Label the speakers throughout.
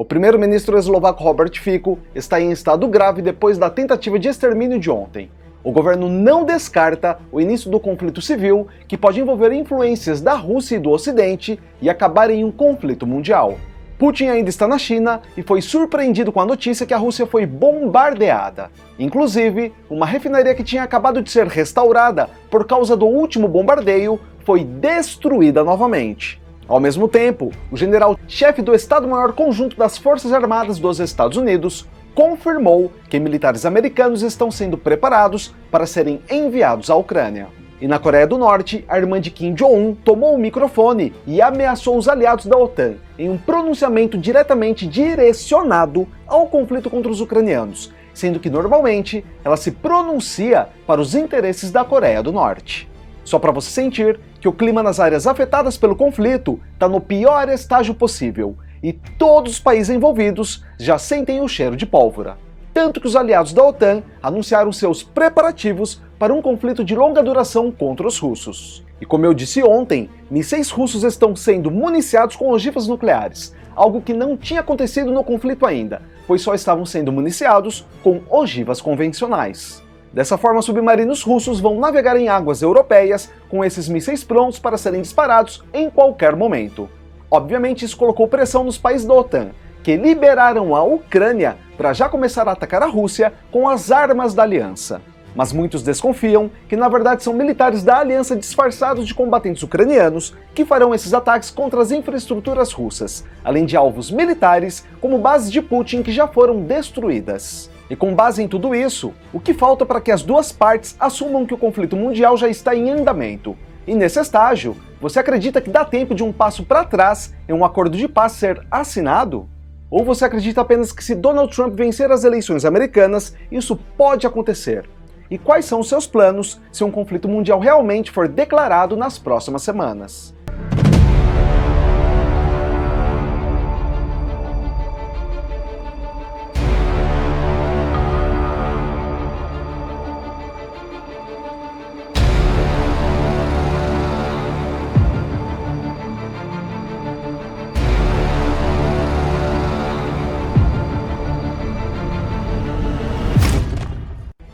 Speaker 1: O primeiro-ministro eslovaco Robert Fico está em estado grave depois da tentativa de extermínio de ontem. O governo não descarta o início do conflito civil, que pode envolver influências da Rússia e do Ocidente e acabar em um conflito mundial. Putin ainda está na China e foi surpreendido com a notícia que a Rússia foi bombardeada. Inclusive, uma refinaria que tinha acabado de ser restaurada por causa do último bombardeio foi destruída novamente. Ao mesmo tempo, o general-chefe do Estado-Maior Conjunto das Forças Armadas dos Estados Unidos confirmou que militares americanos estão sendo preparados para serem enviados à Ucrânia. E na Coreia do Norte, a irmã de Kim Jong-un tomou o microfone e ameaçou os aliados da OTAN em um pronunciamento diretamente direcionado ao conflito contra os ucranianos, sendo que normalmente ela se pronuncia para os interesses da Coreia do Norte. Só para você sentir que o clima nas áreas afetadas pelo conflito está no pior estágio possível, e todos os países envolvidos já sentem o cheiro de pólvora. Tanto que os aliados da OTAN anunciaram seus preparativos para um conflito de longa duração contra os russos. E como eu disse ontem, mísseis russos estão sendo municiados com ogivas nucleares, algo que não tinha acontecido no conflito ainda, pois só estavam sendo municiados com ogivas convencionais. Dessa forma, submarinos russos vão navegar em águas europeias com esses mísseis prontos para serem disparados em qualquer momento. Obviamente, isso colocou pressão nos países da OTAN, que liberaram a Ucrânia para já começar a atacar a Rússia com as armas da aliança. Mas muitos desconfiam que na verdade são militares da aliança disfarçados de combatentes ucranianos que farão esses ataques contra as infraestruturas russas, além de alvos militares como bases de Putin que já foram destruídas. E com base em tudo isso, o que falta para que as duas partes assumam que o conflito mundial já está em andamento? E nesse estágio, você acredita que dá tempo de um passo para trás em um acordo de paz ser assinado? Ou você acredita apenas que se Donald Trump vencer as eleições americanas, isso pode acontecer? E quais são os seus planos se um conflito mundial realmente for declarado nas próximas semanas?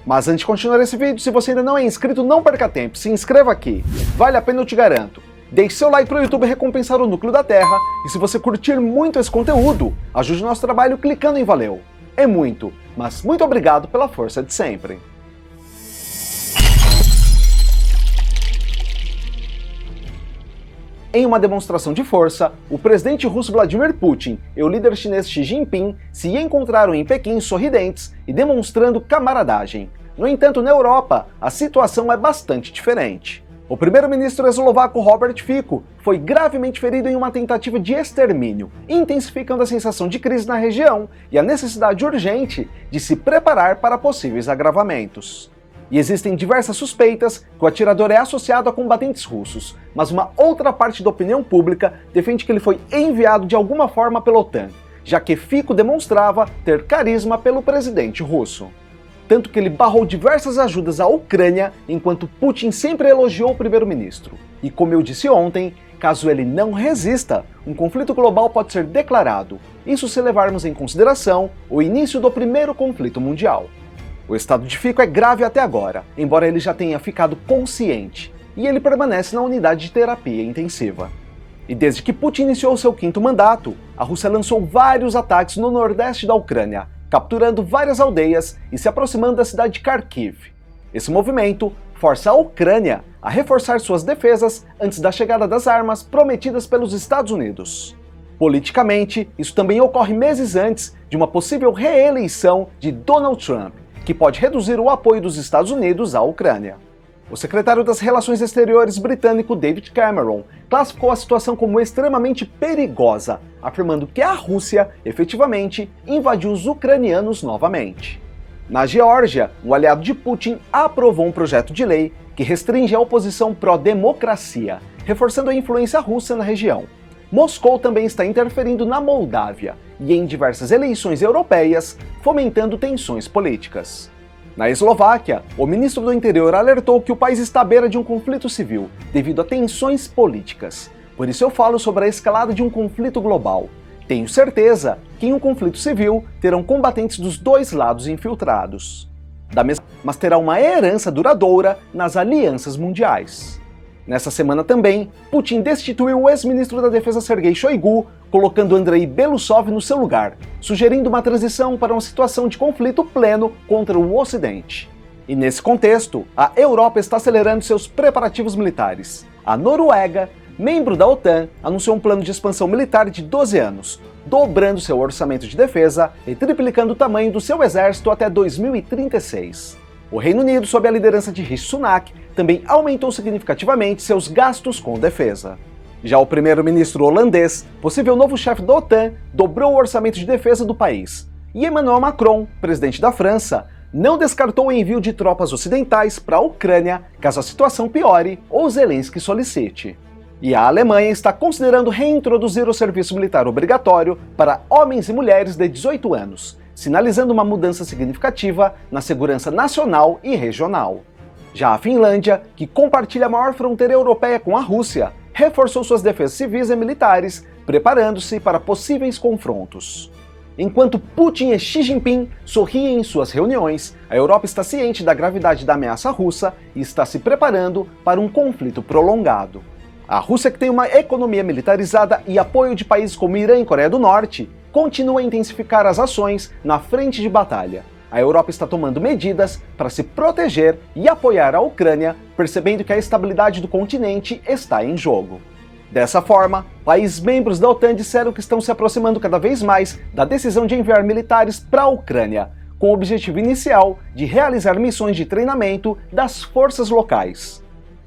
Speaker 1: Mas antes de continuar esse vídeo, se você ainda não é inscrito, não perca tempo, se inscreva aqui. Vale a pena, eu te garanto. Deixe seu like para o YouTube recompensar o núcleo da Terra, e se você curtir muito esse conteúdo, ajude o nosso trabalho clicando em valeu. É muito, mas muito obrigado pela força de sempre. Em uma demonstração de força, o presidente russo Vladimir Putin e o líder chinês Xi Jinping se encontraram em Pequim sorridentes e demonstrando camaradagem. No entanto, na Europa, a situação é bastante diferente. O primeiro-ministro eslovaco Robert Fico foi gravemente ferido em uma tentativa de extermínio, intensificando a sensação de crise na região e a necessidade urgente de se preparar para possíveis agravamentos. E existem diversas suspeitas que o atirador é associado a combatentes russos, mas uma outra parte da opinião pública defende que ele foi enviado de alguma forma pela OTAN, já que Fico demonstrava ter carisma pelo presidente russo. Tanto que ele barrou diversas ajudas à Ucrânia, enquanto Putin sempre elogiou o primeiro-ministro. E como eu disse ontem, caso ele não resista, um conflito global pode ser declarado, isso se levarmos em consideração o início do primeiro conflito mundial. O estado de Fico é grave até agora, embora ele já tenha ficado consciente, e ele permanece na unidade de terapia intensiva. E desde que Putin iniciou seu quinto mandato, a Rússia lançou vários ataques no nordeste da Ucrânia, capturando várias aldeias e se aproximando da cidade de Kharkiv. Esse movimento força a Ucrânia a reforçar suas defesas antes da chegada das armas prometidas pelos Estados Unidos. Politicamente, isso também ocorre meses antes de uma possível reeleição de Donald Trump, que pode reduzir o apoio dos Estados Unidos à Ucrânia. O secretário das Relações Exteriores britânico David Cameron classificou a situação como extremamente perigosa, afirmando que a Rússia efetivamente invadiu os ucranianos novamente. Na Geórgia, o aliado de Putin aprovou um projeto de lei que restringe a oposição pró-democracia, reforçando a influência russa na região. Moscou também está interferindo na Moldávia e em diversas eleições europeias, fomentando tensões políticas. Na Eslováquia, o ministro do Interior alertou que o país está à beira de um conflito civil, devido a tensões políticas. Por isso eu falo sobre a escalada de um conflito global, Tenho certeza que em um conflito civil terão combatentes dos dois lados infiltrados. Mas terá uma herança duradoura nas alianças mundiais. Nessa semana também, Putin destituiu o ex-ministro da Defesa Sergei Shoigu, colocando Andrei Belousov no seu lugar, sugerindo uma transição para uma situação de conflito pleno contra o Ocidente. E nesse contexto, a Europa está acelerando seus preparativos militares. A Noruega, membro da OTAN, anunciou um plano de expansão militar de 12 anos, dobrando seu orçamento de defesa e triplicando o tamanho do seu exército até 2036. O Reino Unido, sob a liderança de Rishi Sunak, também aumentou significativamente seus gastos com defesa. Já o primeiro-ministro holandês, possível novo chefe da OTAN, dobrou o orçamento de defesa do país. E Emmanuel Macron, presidente da França, não descartou o envio de tropas ocidentais para a Ucrânia caso a situação piore ou Zelensky solicite. E a Alemanha está considerando reintroduzir o serviço militar obrigatório para homens e mulheres de 18 anos, sinalizando uma mudança significativa na segurança nacional e regional. Já a Finlândia, que compartilha a maior fronteira europeia com a Rússia, reforçou suas defesas civis e militares, preparando-se para possíveis confrontos. Enquanto Putin e Xi Jinping sorriem em suas reuniões, a Europa está ciente da gravidade da ameaça russa e está se preparando para um conflito prolongado. A Rússia, que tem uma economia militarizada e apoio de países como Irã e Coreia do Norte, continua a intensificar as ações na frente de batalha. A Europa está tomando medidas para se proteger e apoiar a Ucrânia, percebendo que a estabilidade do continente está em jogo. Dessa forma, países membros da OTAN disseram que estão se aproximando cada vez mais da decisão de enviar militares para a Ucrânia, com o objetivo inicial de realizar missões de treinamento das forças locais.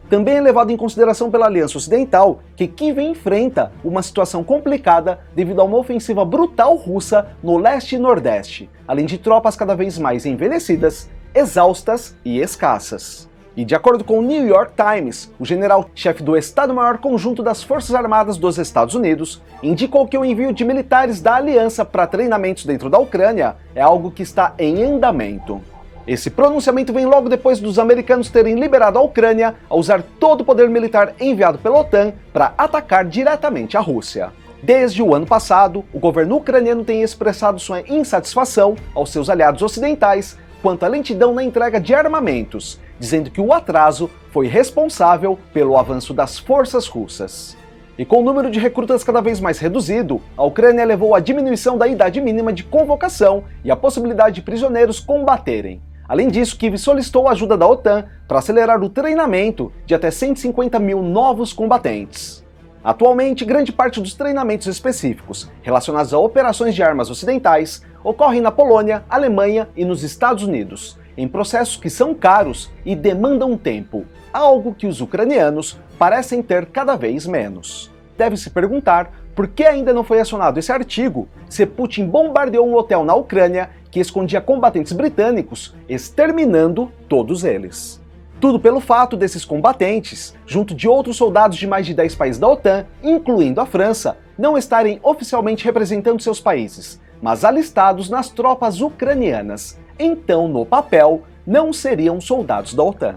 Speaker 1: Também é levado em consideração pela Aliança Ocidental que Kiev enfrenta uma situação complicada devido a uma ofensiva brutal russa no leste e nordeste, além de tropas cada vez mais envelhecidas, exaustas e escassas. E de acordo com o New York Times, o general-chefe do Estado-Maior Conjunto das Forças Armadas dos Estados Unidos indicou que o envio de militares da aliança para treinamentos dentro da Ucrânia é algo que está em andamento. Esse pronunciamento vem logo depois dos americanos terem liberado a Ucrânia a usar todo o poder militar enviado pela OTAN para atacar diretamente a Rússia. Desde o ano passado, o governo ucraniano tem expressado sua insatisfação aos seus aliados ocidentais quanto à lentidão na entrega de armamentos, dizendo que o atraso foi responsável pelo avanço das forças russas. E com o número de recrutas cada vez mais reduzido, a Ucrânia levou à diminuição da idade mínima de convocação e à possibilidade de prisioneiros combaterem. Além disso, Kiev solicitou a ajuda da OTAN para acelerar o treinamento de até 150 mil novos combatentes. Atualmente, grande parte dos treinamentos específicos relacionados a operações de armas ocidentais ocorrem na Polônia, Alemanha e nos Estados Unidos, em processos que são caros e demandam tempo, algo que os ucranianos parecem ter cada vez menos. Deve-se perguntar por que ainda não foi acionado esse artigo se Putin bombardeou um hotel na Ucrânia que escondia combatentes britânicos, exterminando todos eles. Tudo pelo fato desses combatentes, junto de outros soldados de mais de 10 países da OTAN, incluindo a França, não estarem oficialmente representando seus países, mas alistados nas tropas ucranianas. Então, no papel, não seriam soldados da OTAN.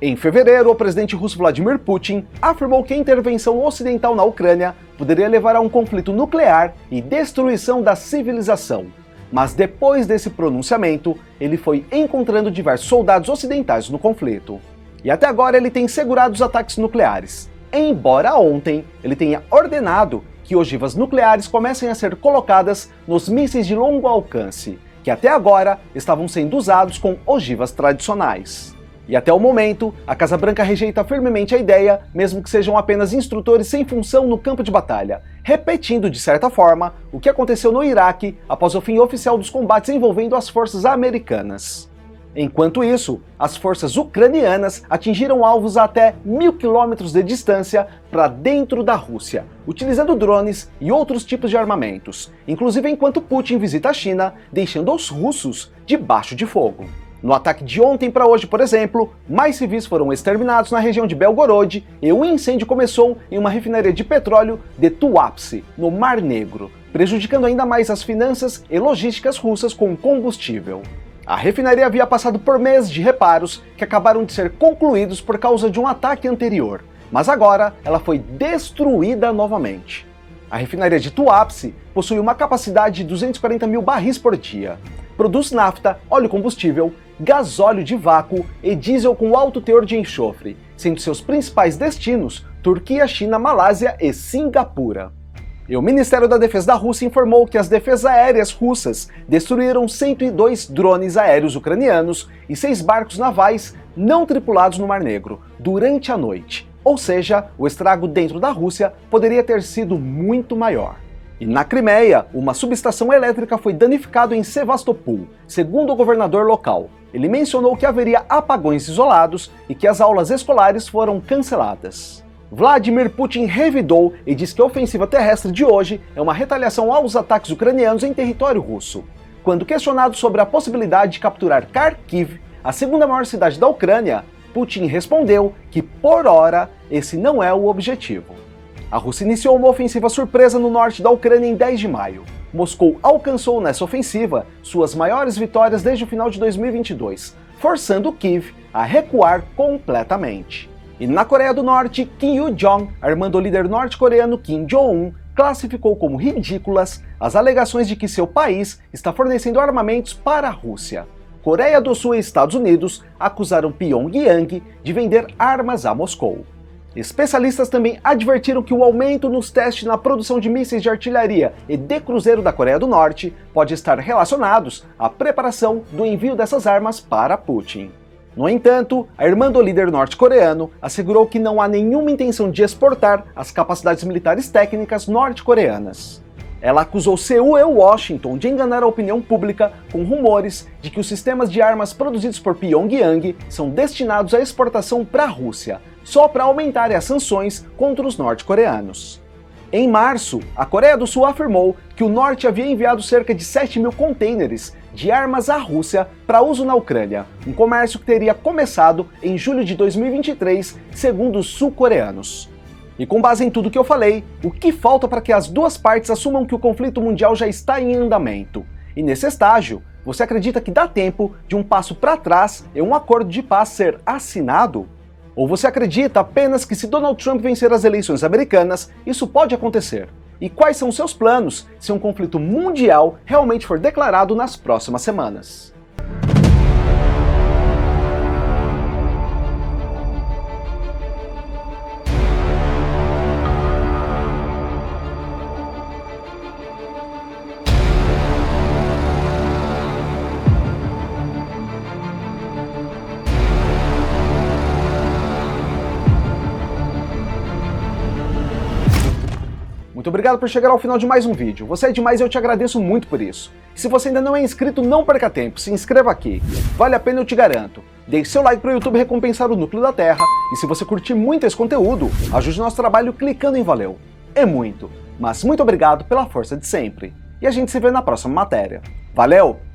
Speaker 1: Em fevereiro, o presidente russo Vladimir Putin afirmou que a intervenção ocidental na Ucrânia poderia levar a um conflito nuclear e destruição da civilização. Mas depois desse pronunciamento, ele foi encontrando diversos soldados ocidentais no conflito. E até agora ele tem segurado os ataques nucleares, embora ontem ele tenha ordenado que ogivas nucleares comecem a ser colocadas nos mísseis de longo alcance, que até agora estavam sendo usados com ogivas tradicionais. E até o momento, a Casa Branca rejeita firmemente a ideia, mesmo que sejam apenas instrutores sem função no campo de batalha, repetindo, de certa forma, o que aconteceu no Iraque após o fim oficial dos combates envolvendo as forças americanas. Enquanto isso, as forças ucranianas atingiram alvos a até 1000 quilômetros de distância para dentro da Rússia, utilizando drones e outros tipos de armamentos, inclusive enquanto Putin visita a China, deixando os russos debaixo de fogo. No ataque de ontem para hoje, por exemplo, mais civis foram exterminados na região de Belgorod e o incêndio começou em uma refinaria de petróleo de Tuapse, no Mar Negro, prejudicando ainda mais as finanças e logísticas russas com combustível. A refinaria havia passado por meses de reparos que acabaram de ser concluídos por causa de um ataque anterior, mas agora ela foi destruída novamente. A refinaria de Tuapse possui uma capacidade de 240 mil barris por dia. Produz nafta, óleo combustível, gasóleo de vácuo e diesel com alto teor de enxofre, sendo seus principais destinos Turquia, China, Malásia e Singapura. E o Ministério da Defesa da Rússia informou que as defesas aéreas russas destruíram 102 drones aéreos ucranianos e 6 barcos navais não tripulados no Mar Negro durante a noite. Ou seja, o estrago dentro da Rússia poderia ter sido muito maior. E na Crimeia, uma subestação elétrica foi danificada em Sevastopol, segundo o governador local. Ele mencionou que haveria apagões isolados e que as aulas escolares foram canceladas. Vladimir Putin revidou e diz que a ofensiva terrestre de hoje é uma retaliação aos ataques ucranianos em território russo. Quando questionado sobre a possibilidade de capturar Kharkiv, a segunda maior cidade da Ucrânia, Putin respondeu que, por hora, esse não é o objetivo. A Rússia iniciou uma ofensiva surpresa no norte da Ucrânia em 10 de maio. Moscou alcançou nessa ofensiva suas maiores vitórias desde o final de 2022, forçando Kiev a recuar completamente. E na Coreia do Norte, Kim Il-jong, armando o líder norte-coreano Kim Jong-un, classificou como ridículas as alegações de que seu país está fornecendo armamentos para a Rússia. Coreia do Sul e Estados Unidos acusaram Pyongyang de vender armas a Moscou. Especialistas também advertiram que o aumento nos testes na produção de mísseis de artilharia e de cruzeiro da Coreia do Norte pode estar relacionados à preparação do envio dessas armas para Putin. No entanto, a irmã do líder norte-coreano assegurou que não há nenhuma intenção de exportar as capacidades militares técnicas norte-coreanas. Ela acusou Seul e Washington de enganar a opinião pública com rumores de que os sistemas de armas produzidos por Pyongyang são destinados à exportação para a Rússia, só para aumentar as sanções contra os norte-coreanos. Em março, a Coreia do Sul afirmou que o norte havia enviado cerca de 7 mil contêineres de armas à Rússia para uso na Ucrânia, um comércio que teria começado em julho de 2023, segundo os sul-coreanos. E com base em tudo que eu falei, o que falta para que as duas partes assumam que o conflito mundial já está em andamento? E nesse estágio, você acredita que dá tempo de um passo para trás e um acordo de paz ser assinado? Ou você acredita apenas que se Donald Trump vencer as eleições americanas, isso pode acontecer? E quais são seus planos se um conflito mundial realmente for declarado nas próximas semanas? Muito obrigado por chegar ao final de mais um vídeo. Você é demais e eu te agradeço muito por isso. E se você ainda não é inscrito, não perca tempo, se inscreva aqui. Vale a pena, eu te garanto. Deixe seu like para o YouTube recompensar o núcleo da Terra. E se você curtir muito esse conteúdo, ajude nosso trabalho clicando em valeu. É muito, mas muito obrigado pela força de sempre. E a gente se vê na próxima matéria. Valeu!